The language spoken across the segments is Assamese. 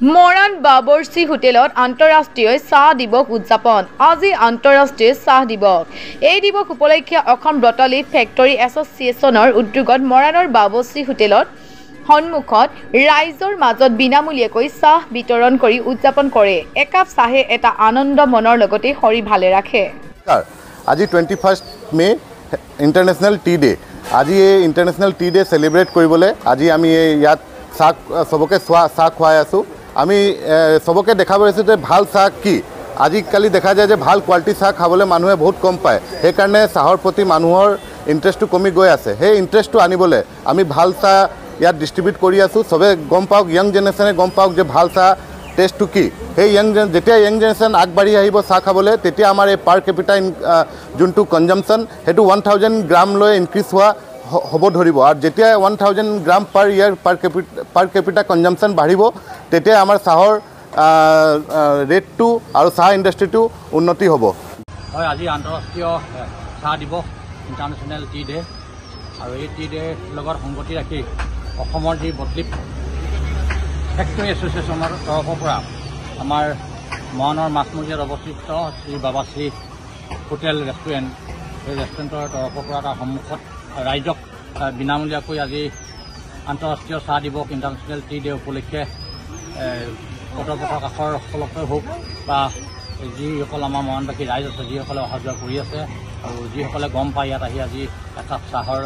মৰাণ বাবৰচি হোটেলত আন্তঃৰাষ্ট্ৰীয় চাহ দিৱস উদযাপন আজি আন্তঃৰাষ্ট্ৰীয় চাহ দিৱস এই দিৱস উপলক্ষে অসম ব্ৰটলিফ ফেক্টৰী এছ'চিয়েশ্যনৰ উদ্যোগত মৰাণৰ বাবৰচি হোটেলত সন্মুখত ৰাইজৰ মাজত বিনামূলীয়াকৈ চাহ বিতৰণ কৰি উদযাপন কৰে একাপ চাহে এটা আনন্দ মনৰ লগতে শৰীৰ ভালে ৰাখে আজি 21 মে ইণ্টাৰনেশ্যনেল টি ডে আজি এই ইণ্টাৰনেশ্যনেল টি ডে সেলিব্ৰেট কৰিবলৈ আজি আমি ইয়াত চাহ সবকে চাহ খুৱাই আছো আমি সবকে দেখা পাইছো যে ভাল চাহ কি আজিকালি দেখা যায় যে ভাল কোৱালিটি চাহ খাবলৈ মানুহে বহুত কম পায় সেইকাৰণে চাহৰ প্ৰতি মানুহৰ ইণ্টাৰেষ্টটো কমি গৈ আছে সেই ইণ্টাৰেষ্টটো আনিবলৈ আমি ভাল চাহ ইয়াত ডিষ্ট্ৰিবিউট কৰি আছো সবে গম পাওক ইয়ং জেনেৰেশ্যনে গম পাওক যে ভাল চাহ টেষ্টটো কি সেই যেতিয়া ইয়ং জেনেৰেশ্যন আগবাঢ়ি আহিব চাহ খাবলৈ তেতিয়া আমাৰ এই পাৰ কেপিটা যোনটো কনজাম্পশ্যন সেইটো 1000 গ্ৰামলৈ ইনক্ৰিজ হোৱা হ'ব ধৰিব আৰু যেতিয়া 1000 গ্ৰাম পাৰ ইয়াৰ পাৰ কেপিটা কনজাম্পশ্যন বাঢ়িব তেতিয়া আমাৰ চাহৰ ৰেটটো আৰু চাহ ইণ্ডাষ্ট্ৰিটো উন্নতি হ'ব হয় আজি আন্তঃৰাষ্ট্ৰীয় চাহ দিৱস ইণ্টাৰনেশ্যনেল টি ডে আৰু এই টি ডেৰ লগত সংগতি ৰাখি অসমৰ যি ব্ৰটলিফ ফেক্টৰী এছ'চিয়েশ্যনৰ তৰফৰ পৰা আমাৰ মৰাণৰ মাছমৰীয়াত অৱস্থিত শ্ৰী বাবাশ্ৰী হোটেল ৰেষ্টুৰেণ্ট এই ৰেষ্টুৰেণ্টৰ তৰফৰ পৰা তাৰ সন্মুখত ৰাইজক বিনামূলীয়াকৈ আজি আন্তঃৰাষ্ট্ৰীয় চাহ দিৱস ইণ্টাৰনেশ্যনেল টি ডে উপলক্ষে পথৰ কাষৰ সকলকে হওক বা যিসকল আমাৰ মৰাণবাসী ৰাইজ আছে যিসকলে অহা যোৱা কৰি আছে আৰু যিসকলে গম পায় ইয়াত আহি আজি একাপ চাহৰ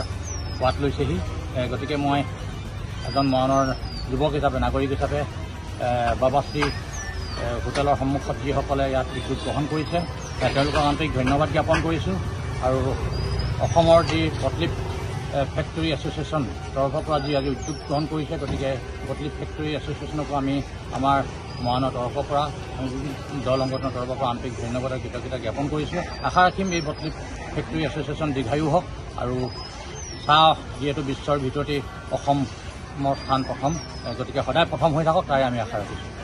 সোৱাদ লৈছেহি গতিকে মই এজন মৰাণৰ যুৱক হিচাপে নাগৰিক হিচাপে বাবাশ্ৰী হোটেলৰ সন্মুখত যিসকলে ইয়াত উদ্যোগ গ্ৰহণ কৰিছে তেওঁলোকক আন্তৰিক ধন্যবাদ জ্ঞাপন কৰিছোঁ আৰু অসমৰ যি ব্ৰটলিফ ফেক্টৰী এছ'চিয়েশ্যন তৰফৰ পৰা যি আজি উদ্যোগ গ্ৰহণ কৰিছে গতিকে ব্ৰটলিফ ফেক্টৰী এছ'চিয়েশ্যনকো আমি আমাৰ মৰাণৰ তৰফৰ পৰা দল সংগঠনৰ তৰফৰ পৰা আন্তৰিক ধন্যবাদ আৰু কৃতজ্ঞতা জ্ঞাপন কৰিছোঁ আশা ৰাখিম এই ব্ৰটলিফ ফেক্টৰী এছ'চিয়েশ্যন দীৰ্ঘায়ু হওক আৰু চাহ যিহেতু বিশ্বৰ ভিতৰতে অসমৰ স্থান প্ৰথম গতিকে সদায় প্ৰথম হৈ থাকক তাৰে আমি আশা ৰাখিছোঁ